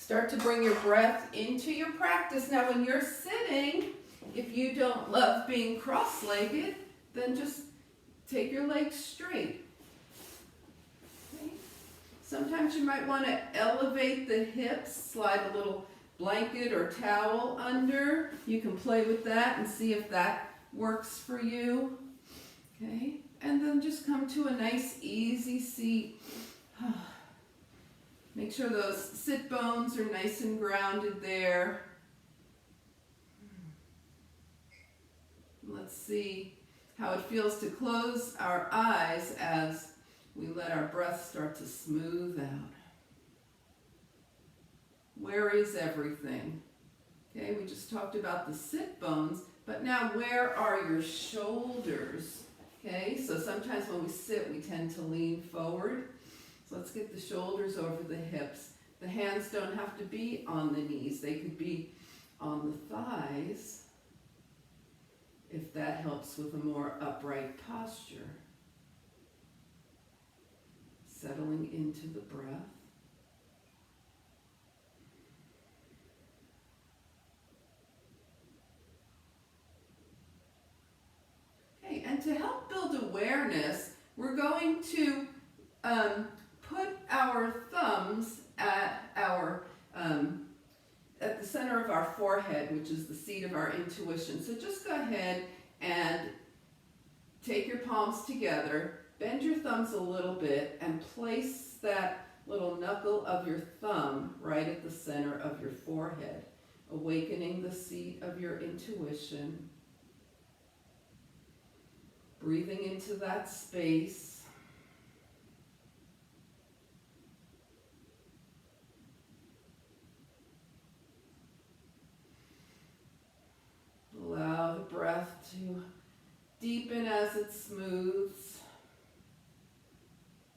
Start to bring your breath into your practice. Now when you're sitting, if you don't love being cross-legged, then just take your legs straight. Okay. Sometimes you might want to elevate the hips, slide a little blanket or towel under. You can play with that and see if that works for you. Okay, and then just come to a nice easy seat. Make sure those sit bones are nice and grounded there. Let's see how it feels to close our eyes as we let our breath start to smooth out. Where is everything? Okay, we just talked about the sit bones, but now where are your shoulders? Okay, so sometimes when we sit, we tend to lean forward. So let's get the shoulders over the hips. The hands don't have to be on the knees. They could be on the thighs if that helps with a more upright posture. Settling into the breath. Okay, and to help build awareness, we're going to put our thumbs at the center of our forehead, which is the seat of our intuition. So just go ahead and take your palms together, bend your thumbs a little bit, and place that little knuckle of your thumb right at the center of your forehead, awakening the seat of your intuition. Breathing into that space. Allow the breath to deepen as it smooths.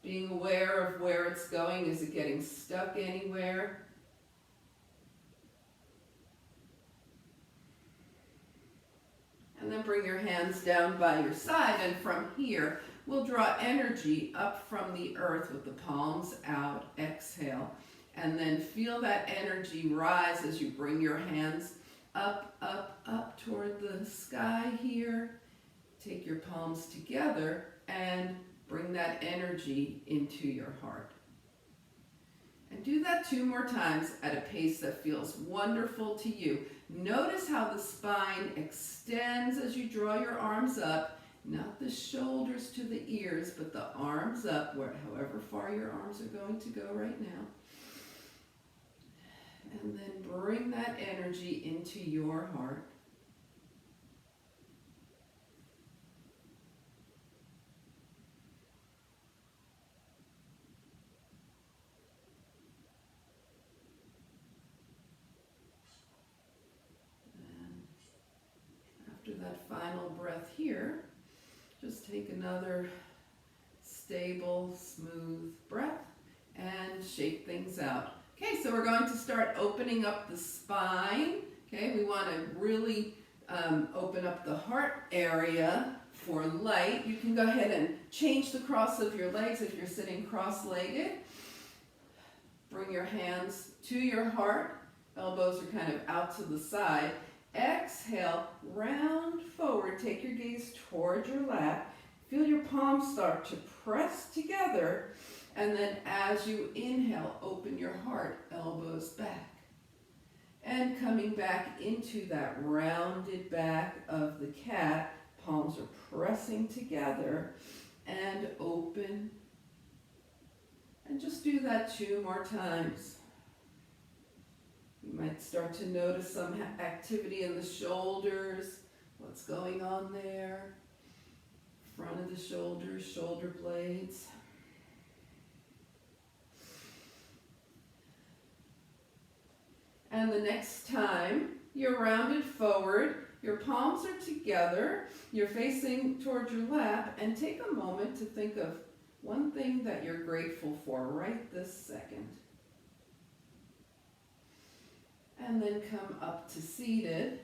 Being aware of where it's going. Is it getting stuck anywhere? And then bring your hands down by your side, and from here, we'll draw energy up from the earth with the palms out. Exhale. And then feel that energy rise as you bring your hands up, up, up toward the sky here. Take your palms together and bring that energy into your heart. And do that 2 more times at a pace that feels wonderful to you. Notice how the spine extends as you draw your arms up, not the shoulders to the ears, but the arms up, however far your arms are going to go right now. And then bring that energy into your heart. And after that final breath here, just take another stable, smooth breath and shake things out. Okay, so we're going to start opening up the spine. Okay, we want to really open up the heart area for light. You can go ahead and change the cross of your legs if you're sitting cross-legged. Bring your hands to your heart. Elbows are kind of out to the side. Exhale, round forward. Take your gaze toward your lap. Feel your palms start to press together. And then as you inhale, open your heart, elbows back. And coming back into that rounded back of the cat, palms are pressing together and open. And just do that 2 more times. You might start to notice some activity in the shoulders. What's going on there? Front of the shoulders, shoulder blades. And the next time you're rounded forward, your palms are together, you're facing toward your lap, and take a moment to think of one thing that you're grateful for right this second. And then come up to seated,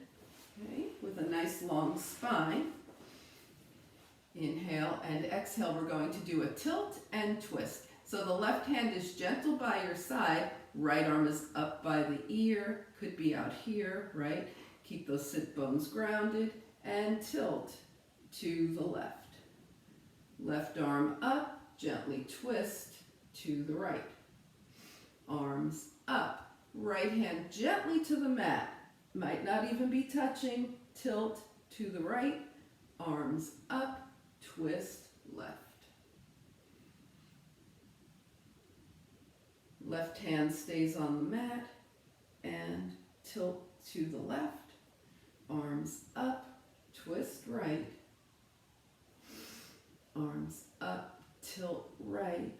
okay, with a nice long spine. Inhale and exhale, we're going to do a tilt and twist. So the left hand is gentle by your side, right arm is up by the ear, could be out here, right? Keep those sit bones grounded and tilt to the left. Left arm up, gently twist to the right. Arms up, right hand gently to the mat. Might not even be touching, tilt to the right. Arms up, twist left. Left hand stays on the mat and tilt to the left. Arms up, twist right. Arms up, tilt right.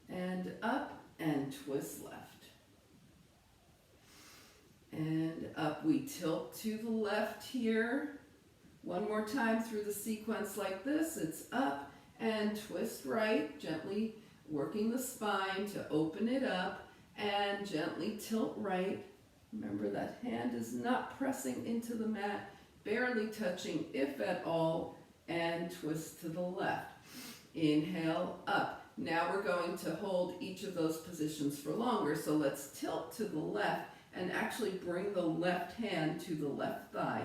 And up and twist left. And up, we tilt to the left here. One more time through the sequence like this. It's up and twist right, gently working the spine to open it up, and gently tilt right. Remember, that hand is not pressing into the mat, barely touching if at all, and twist to the left. Inhale up. Now we're going to hold each of those positions for longer, so let's tilt to the left and actually bring the left hand to the left thigh.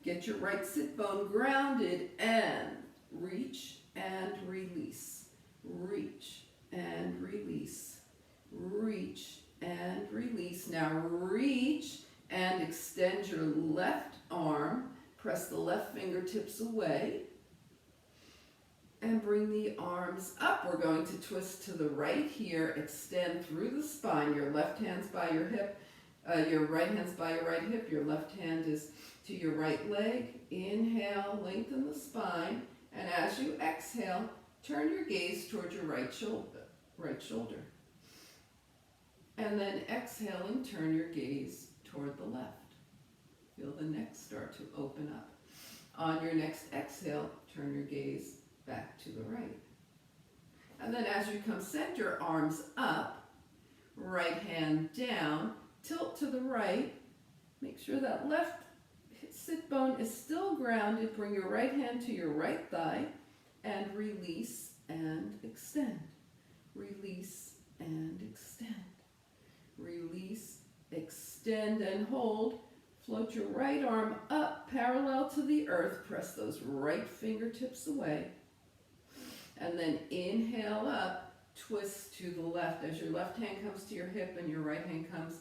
Get your right sit bone grounded and reach and release. Reach and release. Reach and release. Now reach and extend your left arm. Press the left fingertips away. And bring the arms up. We're going to twist to the right here. Extend through the spine. Your left hand's by your hip. Your right hand's by your right hip. Your left hand is to your right leg. Inhale, lengthen the spine. And as you exhale, turn your gaze towards your right shoulder. And then exhaling, turn your gaze toward the left. Feel the neck start to open up. On your next exhale, turn your gaze back to the right. And then as you come center, arms up, right hand down, tilt to the right. Make sure that left sit bone is still grounded. Bring your right hand to your right thigh and release and extend. Release and extend. Release, extend and hold. Float your right arm up parallel to the earth. Press those right fingertips away. And then inhale up, twist to the left as your left hand comes to your hip and your right hand comes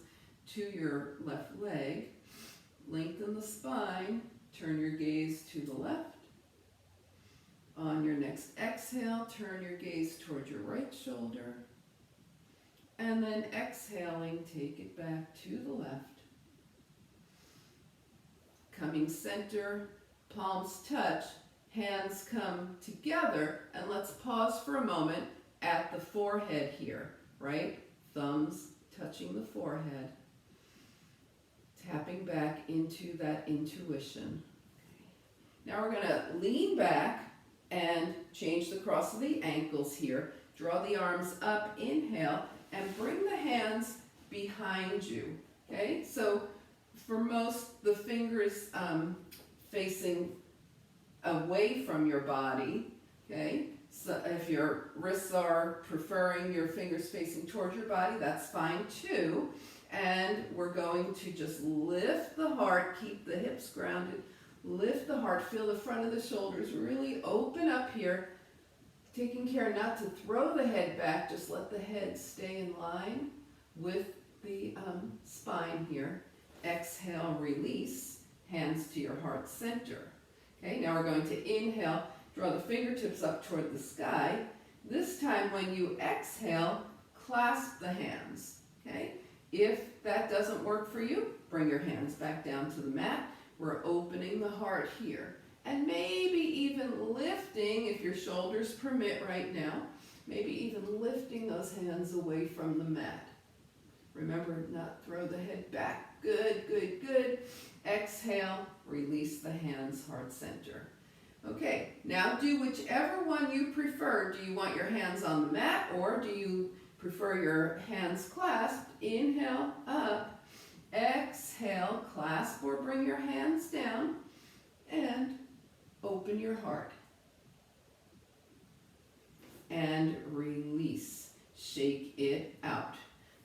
to your left leg. Lengthen the spine, turn your gaze to the left. On your next exhale, turn your gaze toward your right shoulder. And then exhaling, take it back to the left. Coming center, palms touch. Hands come together, and let's pause for a moment at the forehead here, right? Thumbs touching the forehead. Tapping back into that intuition. Now we're going to lean back and change the cross of the ankles here. Draw the arms up, inhale, and bring the hands behind you, okay? So for most, the fingers facing away from your body, okay? So if your wrists are preferring your fingers facing towards your body, that's fine too. And we're going to just lift the heart, keep the hips grounded, lift the heart, feel the front of the shoulders really open up here, taking care not to throw the head back, just let the head stay in line with the spine here. Exhale, release, hands to your heart center. Okay, now we're going to inhale, draw the fingertips up toward the sky. This time when you exhale, clasp the hands, okay? If that doesn't work for you, bring your hands back down to the mat. We're opening the heart here. And maybe even lifting, if your shoulders permit right now, maybe even lifting those hands away from the mat. Remember, not throw the head back. Good, good, good. Exhale, release the hands, heart center. Okay, now do whichever one you prefer. Do you want your hands on the mat, or do you prefer your hands clasped? Inhale, up. Exhale, clasp or bring your hands down, and open your heart. and release. Shake it out.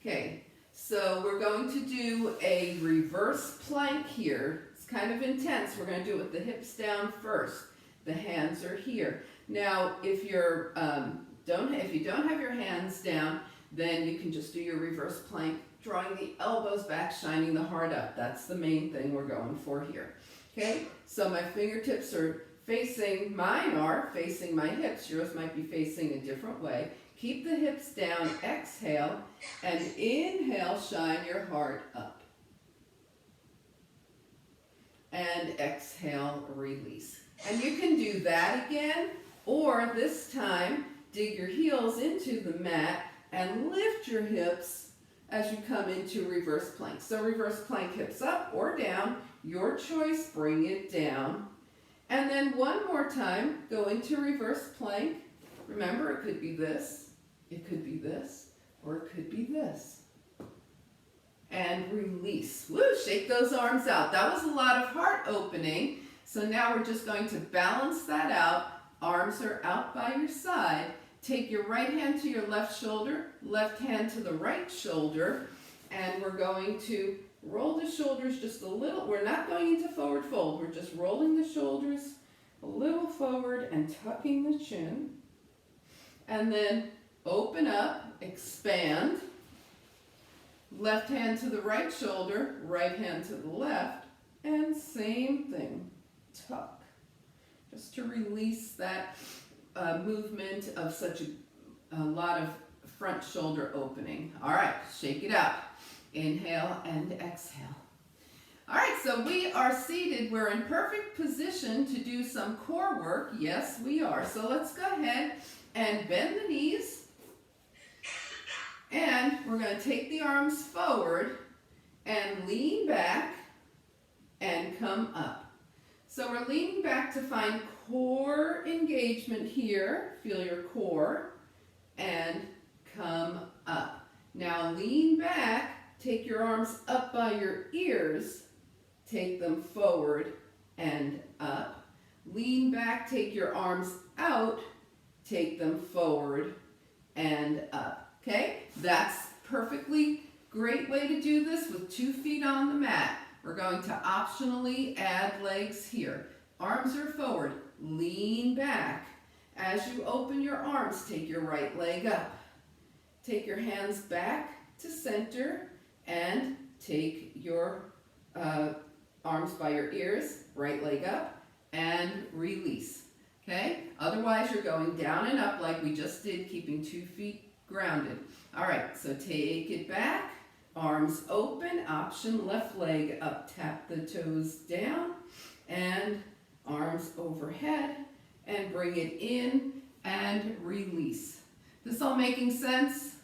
Okay, so we're going to do a reverse plank here. It's kind of intense. We're going to do it with the hips down first. The hands are here. Now, if you don't have your hands down, then you can just do your reverse plank, drawing the elbows back, shining the heart up. That's the main thing we're going for here. Okay, so my fingertips are facing, mine are facing my hips. Yours might be facing a different way. Keep the hips down, exhale, and inhale, shine your heart up. And exhale, release. And you can do that again, or this time, dig your heels into the mat and lift your hips as you come into reverse plank. So reverse plank, hips up or down, your choice, bring it down. And then one more time, go into reverse plank. Remember, it could be this, it could be this, or it could be this. And release. Woo, shake those arms out. That was a lot of heart opening. So now we're just going to balance that out. Arms are out by your side. Take your right hand to your left shoulder, left hand to the right shoulder, and we're going to roll the shoulders just a little. We're not going into forward fold. We're just rolling the shoulders a little forward and tucking the chin. And then open up, expand. Left hand to the right shoulder, right hand to the left, and same thing, tuck. Just to release that movement of such a lot of front shoulder opening. All right, shake it out. Inhale and exhale. All right, so we are seated. We're in perfect position to do some core work. Yes, we are. So let's go ahead and bend the knees. And we're going to take the arms forward and lean back and come up. So we're leaning back to find core engagement here. Feel your core and come up. Now lean back, take your arms up by your ears, take them forward and up. Lean back, take your arms out, take them forward and up. Okay, that's perfectly great way to do this with 2 feet on the mat. We're going to optionally add legs here. Arms are forward, lean back. As you open your arms, take your right leg up. Take your hands back to center and take your arms by your ears, right leg up, and release. Okay, otherwise you're going down and up like we just did, keeping 2 feet grounded. All right, so take it back, arms open, option left leg up, tap the toes down, and arms overhead, and bring it in and release. This all making sense?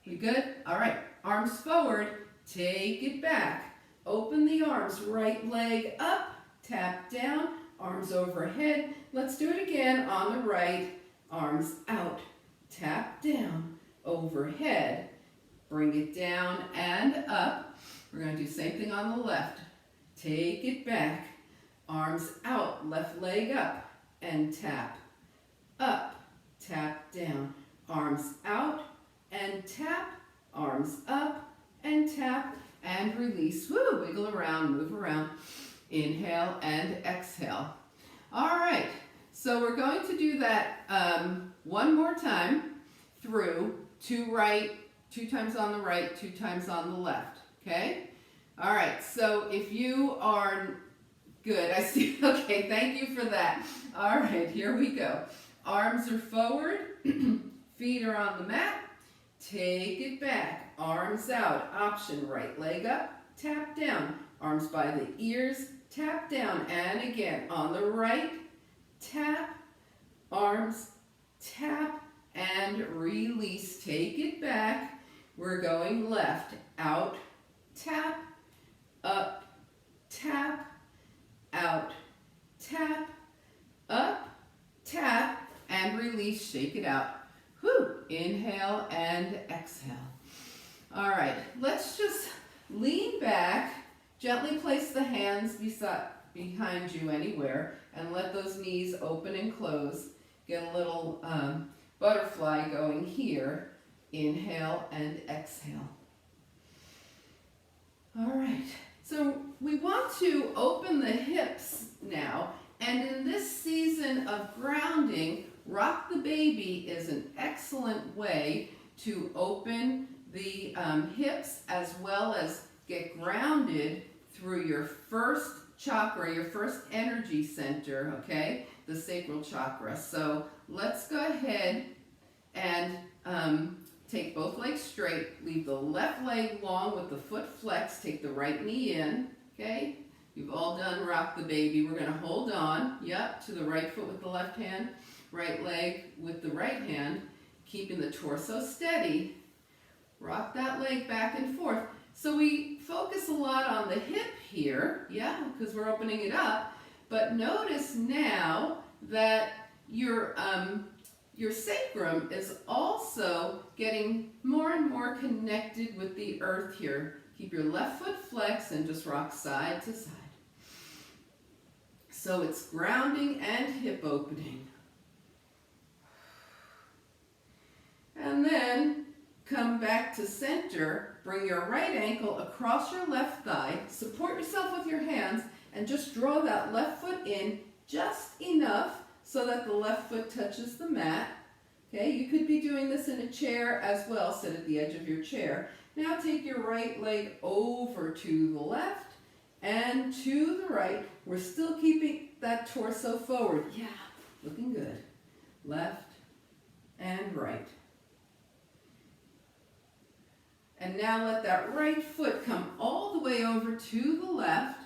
We good? All right, arms forward, take it back, open the arms, right leg up, tap down, arms overhead. Let's do it again on the right, arms out. Tap down, overhead, bring it down and up. We're going to do the same thing on the left. Take it back, arms out, left leg up, and tap. Up, tap down, arms out, and tap, arms up, and tap, and release. Woo, wiggle around, move around. Inhale and exhale. All right. So we're going to do that one more time through 2 times on the right, 2 times on the left, okay? All right, so if you are good, I see, okay, thank you for that. All right, here we go. Arms are forward, feet are on the mat, take it back, arms out, option, right leg up, tap down, arms by the ears, tap down, and again, on the right, tap, arms, tap, and release. Take it back. We're going left, out, tap, up, tap, out, tap, up, tap, and release. Shake it out. Whew. Inhale and exhale. All right, let's just lean back, gently place the hands behind you anywhere, and let those knees open and close. Get a little butterfly going here. Inhale and exhale. All right, so we want to open the hips now, and in this season of grounding, Rock the Baby is an excellent way to open the hips as well as get grounded through your first chakra, your first energy center, okay? The sacral chakra. So let's go ahead and take both legs straight. Leave the left leg long with the foot flexed. Take the right knee in, okay? You've all done Rock the Baby. We're going to hold on, to the right foot with the left hand, right leg with the right hand, keeping the torso steady. Rock that leg back and forth. So we focus a lot on the hip here, because we're opening it up. But notice now that your sacrum is also getting more and more connected with the earth here. Keep your left foot flexed and just rock side to side. So it's grounding and hip opening. And then come back to center. Bring your right ankle across your left thigh. Support yourself with your hands and just draw that left foot in just enough so that the left foot touches the mat. Okay, you could be doing this in a chair as well. Sit at the edge of your chair. Now take your right leg over to the left and to the right. We're still keeping that torso forward. Looking good. Left and right. And now let that right foot come all the way over to the left.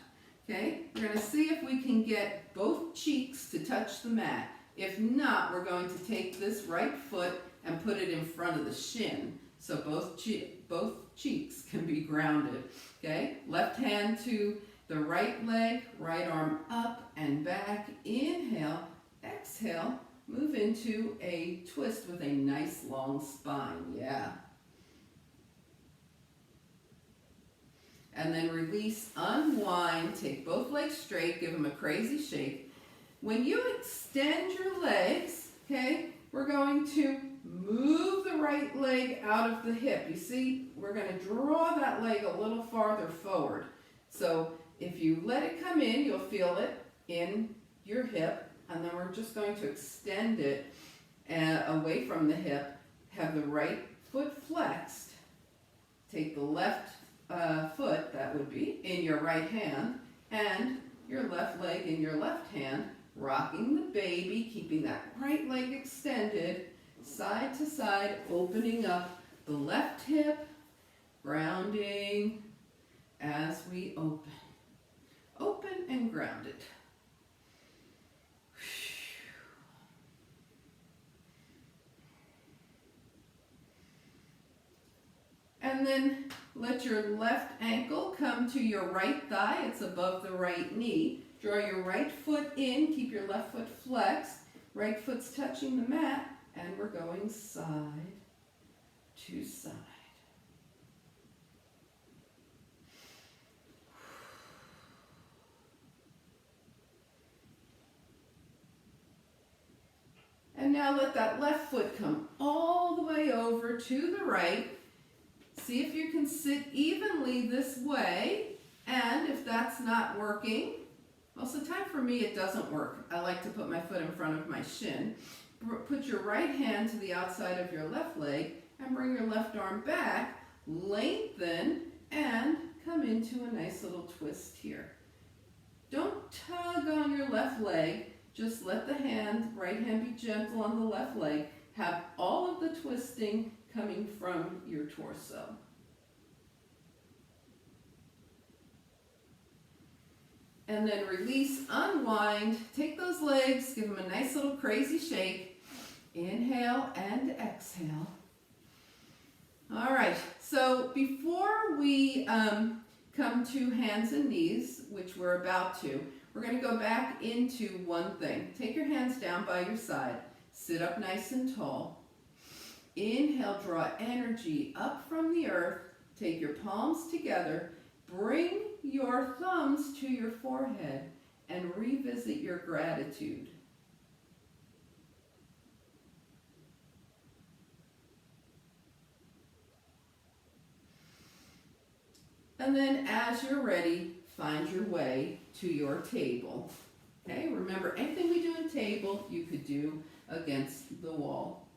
Okay, we're going to see if we can get both cheeks to touch the mat. If not, we're going to take this right foot and put it in front of the shin. So both cheeks can be grounded. Okay, left hand to the right leg, right arm up and back. Inhale, exhale, move into a twist with a nice long spine. And then release, unwind, take both legs straight, give them a crazy shake. When you extend your legs, okay, we're going to move the right leg out of the hip. You see, we're going to draw that leg a little farther forward. So if you let it come in, you'll feel it in your hip, and then we're just going to extend it away from the hip. Have the right foot flexed. Take the left foot, that would be, in your right hand, and your left leg in your left hand, rocking the baby, keeping that right leg extended, side to side, opening up the left hip, grounding as we open. Open and grounded. And then let your left ankle come to your right thigh. It's above the right knee. Draw your right foot in. Keep your left foot flexed. Right foot's touching the mat. And we're going side to side. And now let that left foot come all the way over to the right. See if you can sit evenly this way, and if that's not working, most of the time for me it doesn't work. I like to put my foot in front of my shin. Put your right hand to the outside of your left leg and bring your left arm back, lengthen, and come into a nice little twist here. Don't tug on your left leg, just let the right hand be gentle on the left leg. Have all of the twisting coming from your torso. And then release, unwind, take those legs, give them a nice little crazy shake. Inhale and exhale. All right, so before we come to hands and knees, which we're about to, we're going to go back into one thing. Take your hands down by your side. Sit up nice and tall. Inhale, draw energy up from the earth. Take your palms together. Bring your thumbs to your forehead and revisit your gratitude. And then as you're ready, find your way to your table. Okay, remember anything we do in table, you could do against the wall.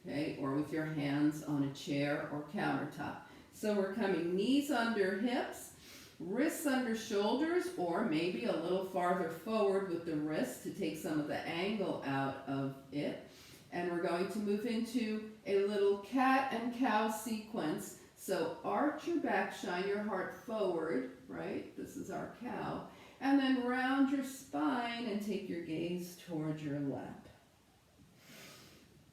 Okay, or with your hands on a chair or countertop. So we're coming knees under hips, wrists under shoulders, or maybe a little farther forward with the wrist to take some of the angle out of it. And we're going to move into a little cat and cow sequence. So arch your back, shine your heart forward, right? This is our cow. And then round your spine and take your gaze towards your lap.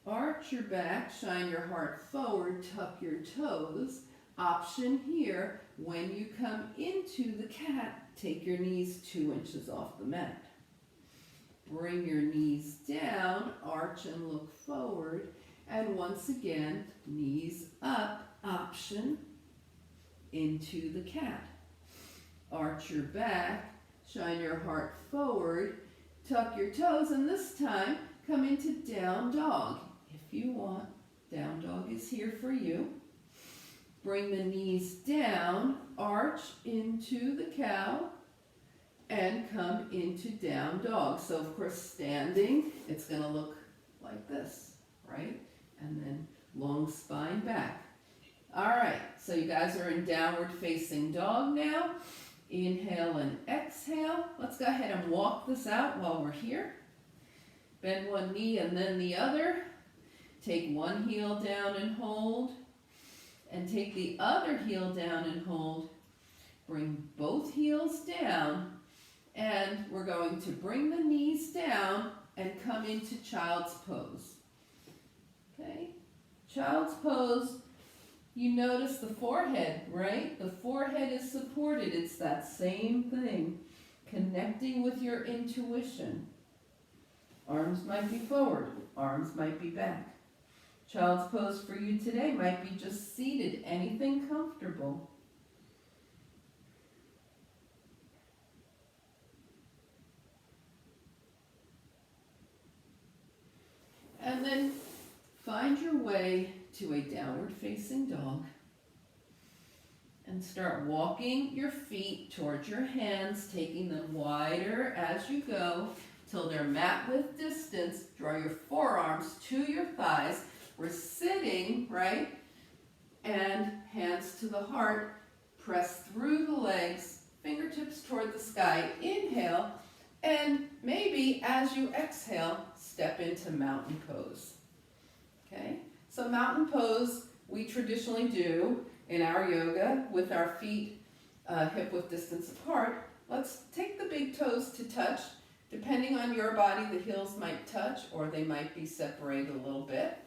Arch your back, shine your heart forward, tuck your toes. Option here, when you come into the cat, take your knees 2 inches off the mat. Bring your knees down, arch and look forward. And once again, knees up, option, into the cat. Arch your back, shine your heart forward, tuck your toes, and this time come into down dog. If you want, down dog is here for you. Bring the knees down, arch into the cow, and come into down dog. So of course standing, it's going to look like this, right? And then long spine back. All right, so you guys are in downward facing dog now. Inhale and exhale. Let's go ahead and walk this out while we're here. Bend one knee and then the other. Take one heel down and hold. And take the other heel down and hold. Bring both heels down. And we're going to bring the knees down and come into child's pose. Okay? Child's pose. You notice the forehead, right? The forehead is supported. It's that same thing. Connecting with your intuition. Arms might be forward. Arms might be back. Child's pose for you today might be just seated. Anything comfortable. And then find your way to a downward facing dog and start walking your feet towards your hands, taking them wider as you go till they're mat width distance. Draw your forearms to your thighs. We're sitting, right? And hands to the heart. Press through the legs, fingertips toward the sky. Inhale, and maybe as you exhale, step into mountain pose. Okay? So mountain pose, we traditionally do in our yoga with our feet hip width distance apart. Let's take the big toes to touch. Depending on your body, the heels might touch or they might be separated a little bit.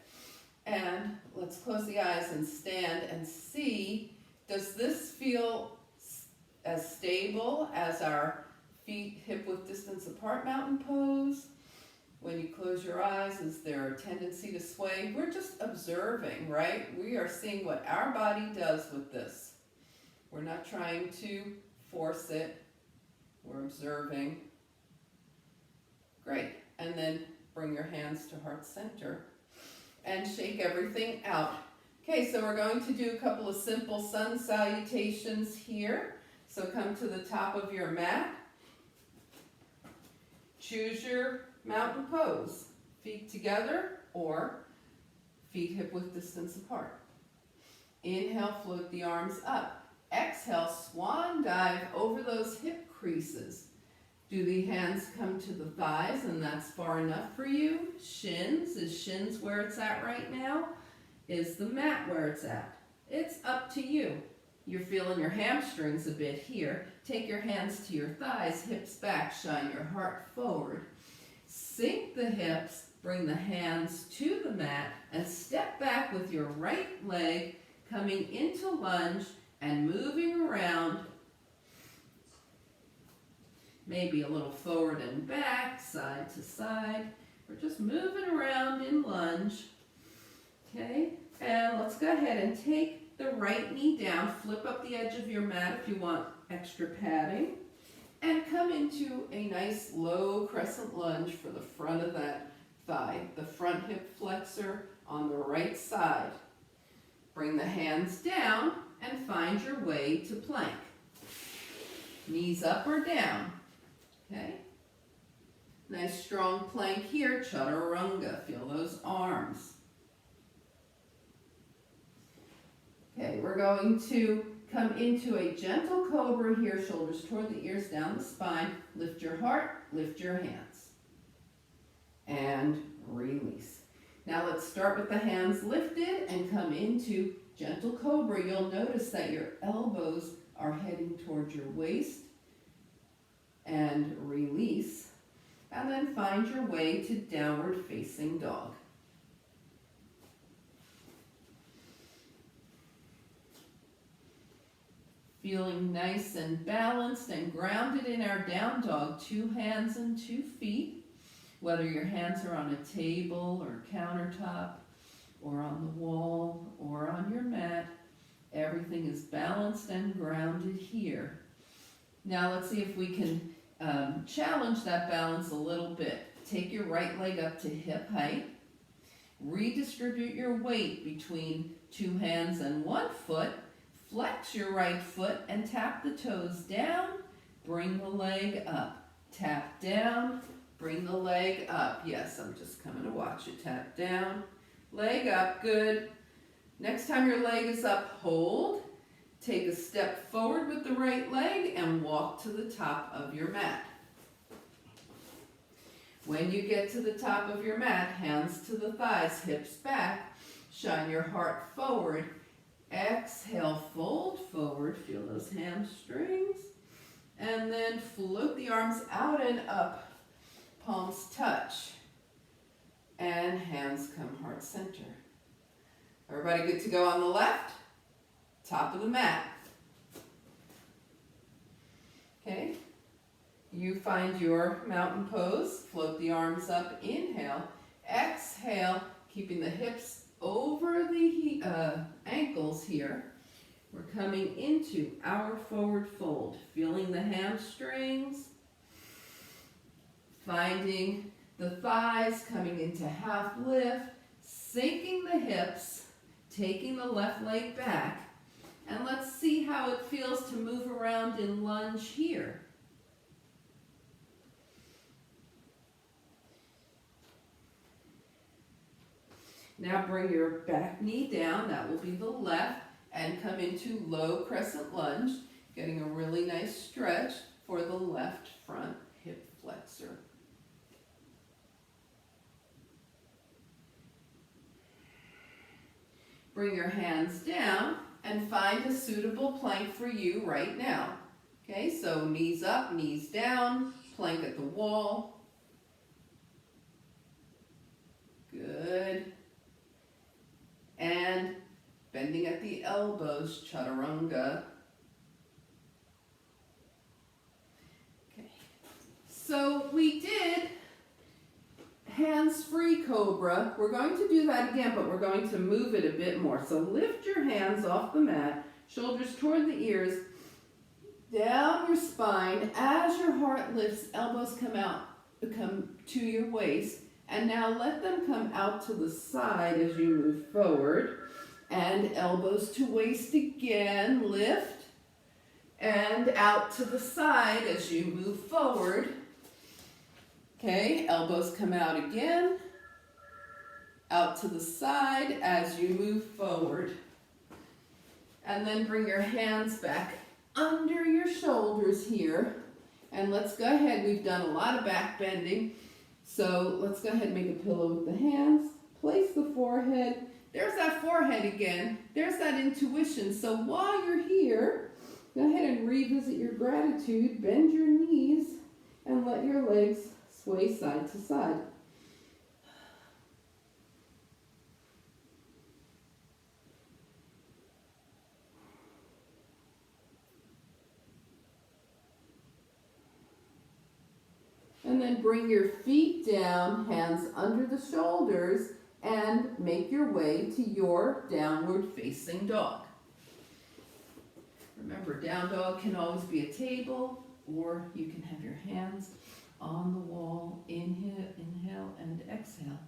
And let's close the eyes and stand and see, does this feel as stable as our feet hip width distance apart mountain pose? When you close your eyes, is there a tendency to sway? We're just observing, right? We are seeing what our body does with this. We're not trying to force it. We're observing. Great. And then bring your hands to heart center and shake everything out. Okay, so we're going to do a couple of simple sun salutations here. So come to the top of your mat. Choose your mountain pose. Feet together or feet hip width distance apart. Inhale, float the arms up. Exhale, swan dive over those hip creases. Do the hands come to the thighs and that's far enough for you? Shins, is shins where it's at right now? Is the mat where it's at? It's up to you. You're feeling your hamstrings a bit here. Take your hands to your thighs, hips back, shine your heart forward. Sink the hips, bring the hands to the mat, and step back with your right leg coming into lunge and moving around. Maybe a little forward and back, side to side. We're just moving around in lunge. Okay, and let's go ahead and take the right knee down. Flip up the edge of your mat if you want extra padding. And come into a nice low crescent lunge for the front of that thigh. The front hip flexor on the right side. Bring the hands down and find your way to plank. Knees up or down, okay? Nice strong plank here, chaturanga. Feel those arms. Okay, we're going to come into a gentle cobra here, shoulders toward the ears, down the spine. Lift your heart, lift your hands. And release. Now let's start with the hands lifted and come into gentle cobra. You'll notice that your elbows are heading towards your waist. And release. And then find your way to downward facing dog. Feeling nice and balanced and grounded in our down dog, 2 hands and 2 feet. Whether your hands are on a table or countertop or on the wall or on your mat, everything is balanced and grounded here. Now let's see if we can challenge that balance a little bit. Take your right leg up to hip height. Redistribute your weight between 2 hands and 1 foot. Flex your right foot and tap the toes down. Bring the leg up. Tap down. Bring the leg up. Yes, I'm just coming to watch it. Tap down. Leg up. Good. Next time your leg is up, hold. Take a step forward with the right leg and walk to the top of your mat. When you get to the top of your mat, hands to the thighs, hips back, shine your heart forward. Exhale, fold forward, feel those hamstrings, and then float the arms out and up. Palms touch, and hands come heart center. Everybody good to go on the left? Top of the mat. Okay, you find your mountain pose, float the arms up, inhale, exhale, keeping the hips over the ankles here. We're coming into our forward fold, feeling the hamstrings, finding the thighs coming into half lift, sinking the hips, taking the left leg back, and let's see how it feels to move around in lunge here. Now bring your back knee down, that will be the left, and come into low crescent lunge, getting a really nice stretch for the left front hip flexor. Bring your hands down and find a suitable plank for you right now. Okay, so knees up, knees down, plank at the wall. Good. And bending at the elbows, chaturanga. Okay, so we did hands-free cobra. We're going to do that again, but we're going to move it a bit more. So lift your hands off the mat, shoulders toward the ears, down your spine. As your heart lifts, elbows come to your waist. And now let them come out to the side as you move forward. And elbows to waist again, lift. And out to the side as you move forward. Okay, elbows come out again. Out to the side as you move forward. And then bring your hands back under your shoulders here. And let's go ahead, we've done a lot of back bending. So let's go ahead and make a pillow with the hands. Place the forehead. There's that forehead again. There's that intuition. So while you're here, go ahead and revisit your gratitude. Bend your knees and let your legs sway side to side. And then bring your feet down, hands under the shoulders, and make your way to your downward facing dog. Remember, down dog can always be a table, or you can have your hands on the wall. Inhale, and exhale.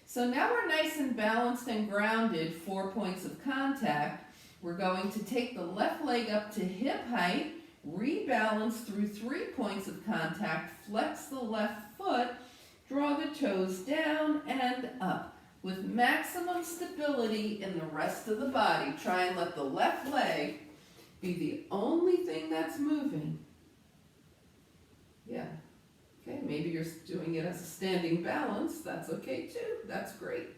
So now we're nice and balanced and grounded, 4 points of contact. We're going to take the left leg up to hip height, rebalance through 3 points of contact, flex the left foot, draw the toes down and up with maximum stability in the rest of the body. Try and let the left leg be the only thing that's moving. Yeah. Okay, maybe you're doing it as a standing balance. That's okay too. That's great.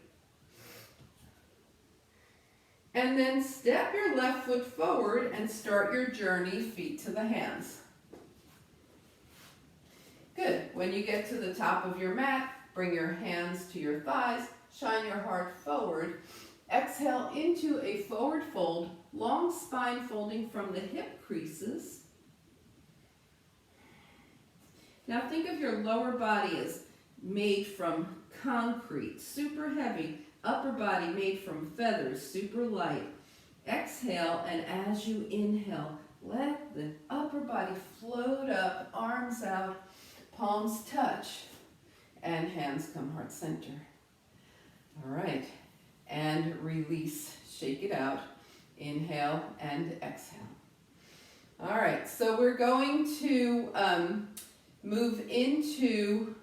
And then step your left foot forward and start your journey, feet to the hands. Good. When you get to the top of your mat, bring your hands to your thighs, shine your heart forward. Exhale into a forward fold, long spine folding from the hip creases. Now think of your lower body as made from concrete, super heavy. Upper body made from feathers, super light. Exhale, and as you inhale, let the upper body float up, arms out, palms touch, and hands come heart center. All right, and release, shake it out. Inhale and exhale. All right, so we're going to move into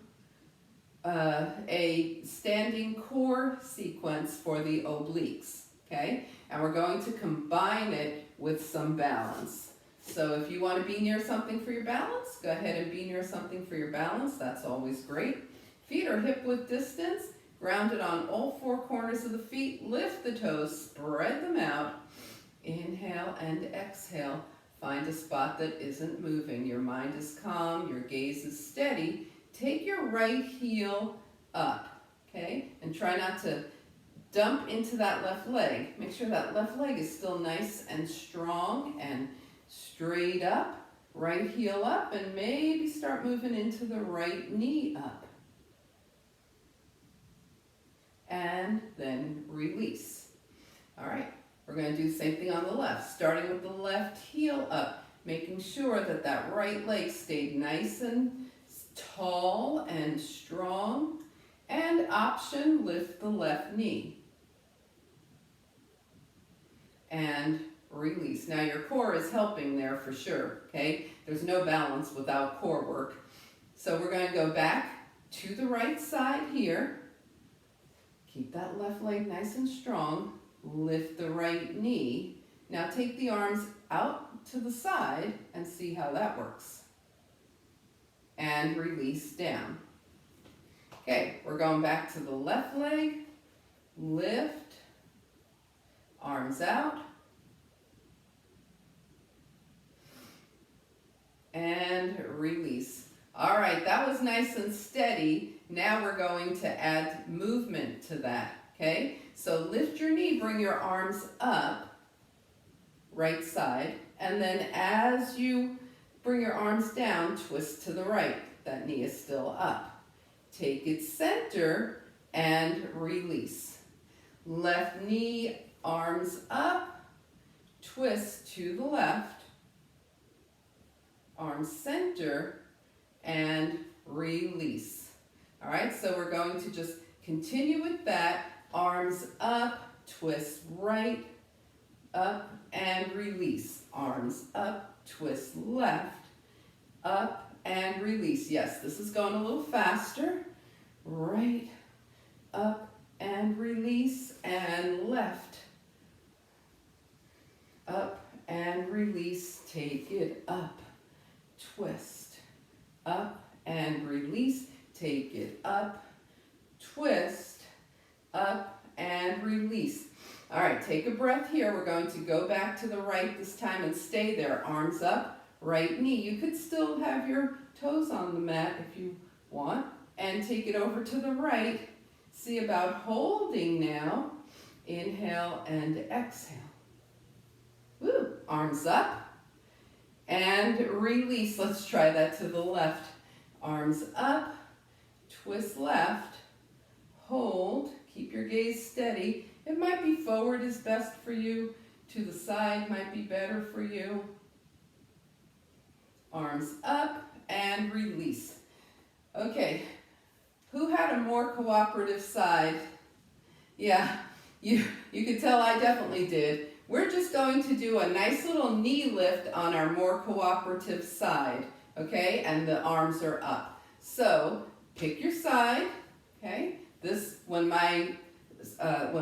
a standing core sequence for the obliques, okay? And we're going to combine it with some balance. So if you want to be near something for your balance, go ahead and be near something for your balance. That's always great. Feet are hip width distance, grounded on all 4 corners of the feet. Lift the toes, spread them out. Inhale and exhale. Find a spot that isn't moving. Your mind is calm, your gaze is steady. Take your right heel up, okay? And try not to dump into that left leg. Make sure that left leg is still nice and strong and straight up. Right heel up, and maybe start moving into the right knee up. And then release. All right, we're going to do the same thing on the left, starting with the left heel up, making sure that that right leg stayed nice and tall and strong, and option, lift the left knee. And release. Now your core is helping there for sure, okay? There's no balance without core work. So we're going to go back to the right side here. Keep that left leg nice and strong. Lift the right knee. Now take the arms out to the side and see how that works. And release down. Okay, we're going back to the left leg. Lift. Arms out. And release. All right, that was nice and steady. Now we're going to add movement to that, okay? So lift your knee, bring your arms up, right side, and then as you bring your arms down, twist to the right. That knee is still up. Take it center and release. Left knee, arms up, twist to the left, arms center, and release. All right, so we're going to just continue with that. Arms up, twist right, up, and release. Arms up, twist left, up, and release. Yes, this is going a little faster. Right, up, and release, and left, up, and release. Take it up, twist, up, and release. Take it up, twist, up, and release. All right, take a breath here. We're going to go back to the right this time and stay there. Arms up, right knee. You could still have your toes on the mat if you want. And take it over to the right. See about holding now. Inhale and exhale. Woo, arms up. And release. Let's try that to the left. Arms up, twist left, hold, keep your gaze steady. It might be forward is best for you, to the side might be better for you. Arms up and release. Okay, who had a more cooperative side Yeah, you could tell I definitely did. We're just going to do a nice little knee lift on our more cooperative side, okay? And the arms are up. So pick your side, okay? When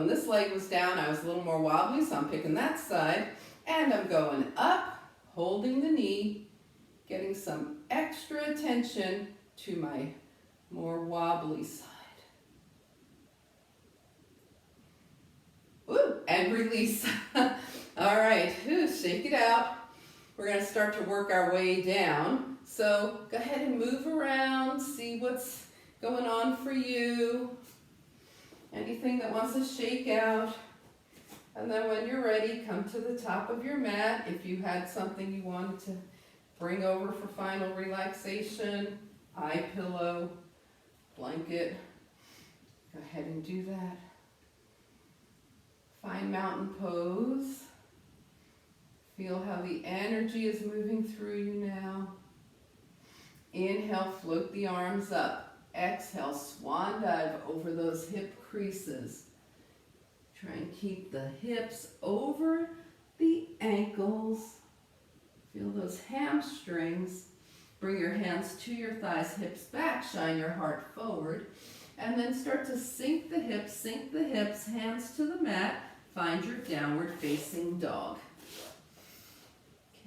this leg was down, I was a little more wobbly, so I'm picking that side. And I'm going up, holding the knee, getting some extra attention to my more wobbly side. Ooh, and release. All right, shake it out. We're going to start to work our way down. So go ahead and move around, see what's going on for you. Anything that wants to shake out. And then when you're ready, come to the top of your mat. If you had something you wanted to bring over for final relaxation, eye pillow, blanket, go ahead and do that. Find mountain pose. Feel how the energy is moving through you now. Inhale, float the arms up. Exhale, swan dive over those hip creases. Try and keep the hips over the ankles. Feel those hamstrings. Bring your hands to your thighs, hips back, shine your heart forward. And then start to sink the hips, hands to the mat. Find your downward facing dog.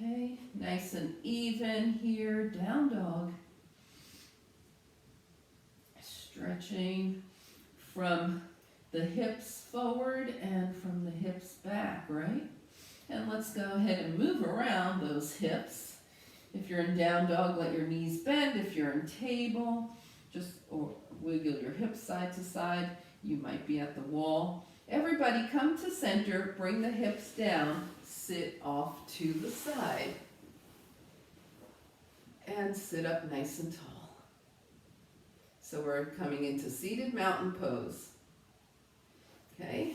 Okay, nice and even here, down dog. Stretching from the hips forward and from the hips back, right? And let's go ahead and move around those hips. If you're in down dog, let your knees bend. If you're in table, just wiggle your hips side to side. You might be at the wall. Everybody come to center, bring the hips down, sit off to the side. And sit up nice and tall. So we're coming into seated mountain pose. Okay?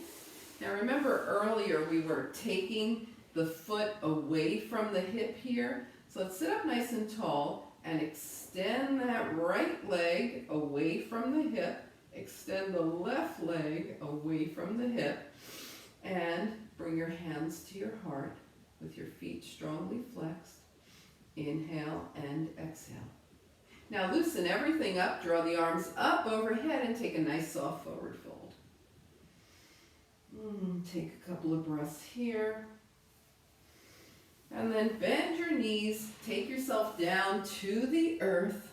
Now remember earlier we were taking the foot away from the hip here. So let's sit up nice and tall and extend that right leg away from the hip. Extend the left leg away from the hip. And bring your hands to your heart with your feet strongly flexed. Inhale and exhale. Now loosen everything up, draw the arms up overhead and take a nice soft forward fold. Take a couple of breaths here. And then bend your knees, take yourself down to the earth.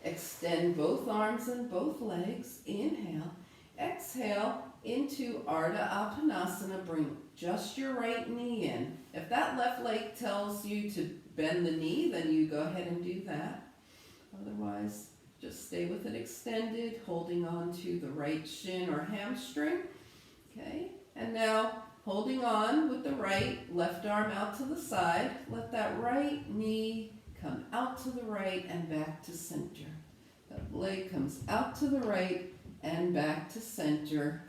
Extend both arms and both legs. Inhale. Exhale into Ardha Uttanasana. Bring just your right knee in. If that left leg tells you to bend the knee, then you go ahead and do that. Otherwise, just stay with it extended, holding on to the right shin or hamstring. Okay, and now holding on with the right, left arm out to the side. Let that right knee come out to the right and back to center. That leg comes out to the right and back to center.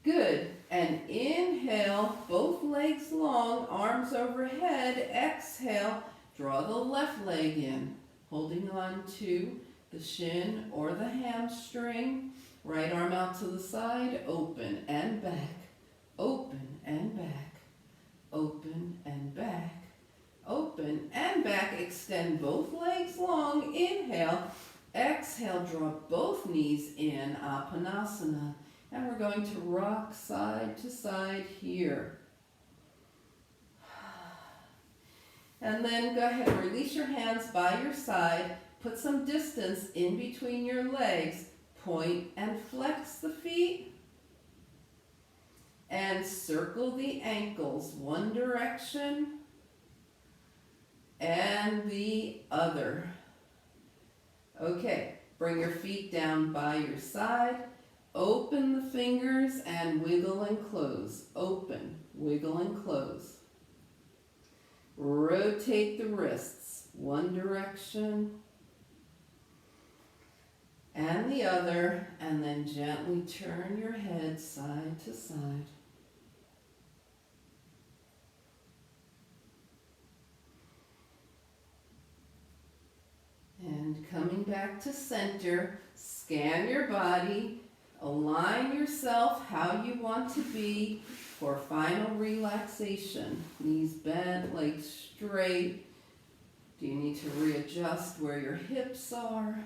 Good. And inhale, both legs long, arms overhead. Exhale, draw the left leg in, holding on to the shin or the hamstring. Right arm out to the side, open and back, open and back, open and back, open and back. Extend both legs long. Inhale. Exhale, draw both knees in, Apanasana. And we're going to rock side to side here. And then go ahead and release your hands by your side. Put some distance in between your legs. Point and flex the feet. And circle the ankles one direction and the other. Okay, bring your feet down by your side. Open the fingers and wiggle and close. Open, wiggle and close. Rotate the wrists one direction and the other, and then gently turn your head side to side. And coming back to center, scan your body, align yourself how you want to be for final relaxation. Knees bent, legs straight. Do you need to readjust where your hips are?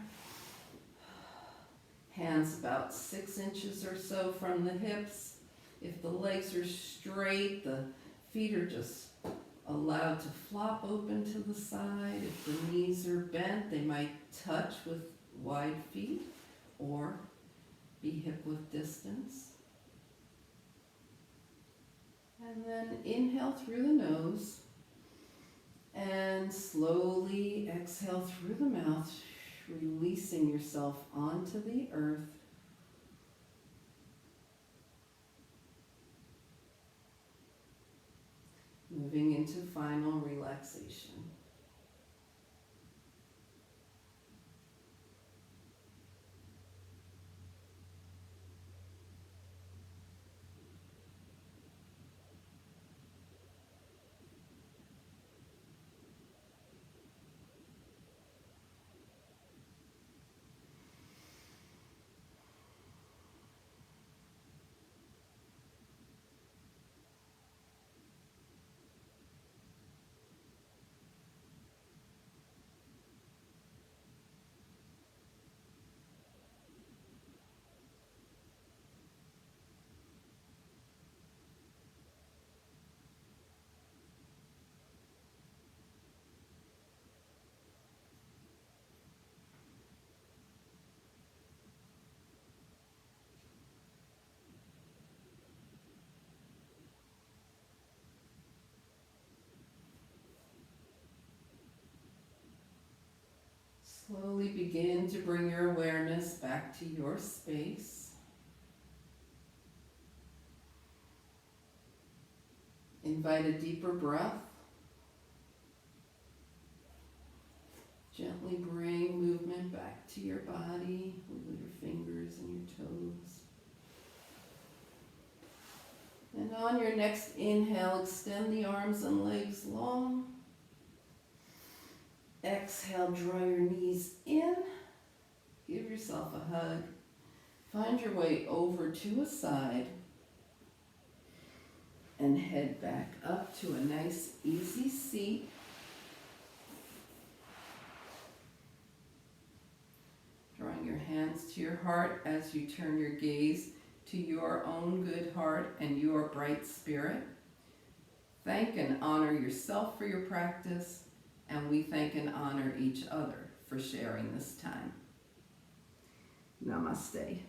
Hands about 6 inches or so from the hips. If the legs are straight, the feet are just allowed to flop open to the side. If the knees are bent, they might touch with wide feet or be hip width distance. And then inhale through the nose and slowly exhale through the mouth, releasing yourself onto the earth. Moving into final relaxation. Slowly begin to bring your awareness back to your space. Invite a deeper breath. Gently bring movement back to your body. Wiggle your fingers and your toes. And on your next inhale, extend the arms and legs long. Exhale, draw your knees in. Give yourself a hug. Find your way over to a side. And head back up to a nice, easy seat. Drawing your hands to your heart as you turn your gaze to your own good heart and your bright spirit. Thank and honor yourself for your practice, and we thank and honor each other for sharing this time. Namaste.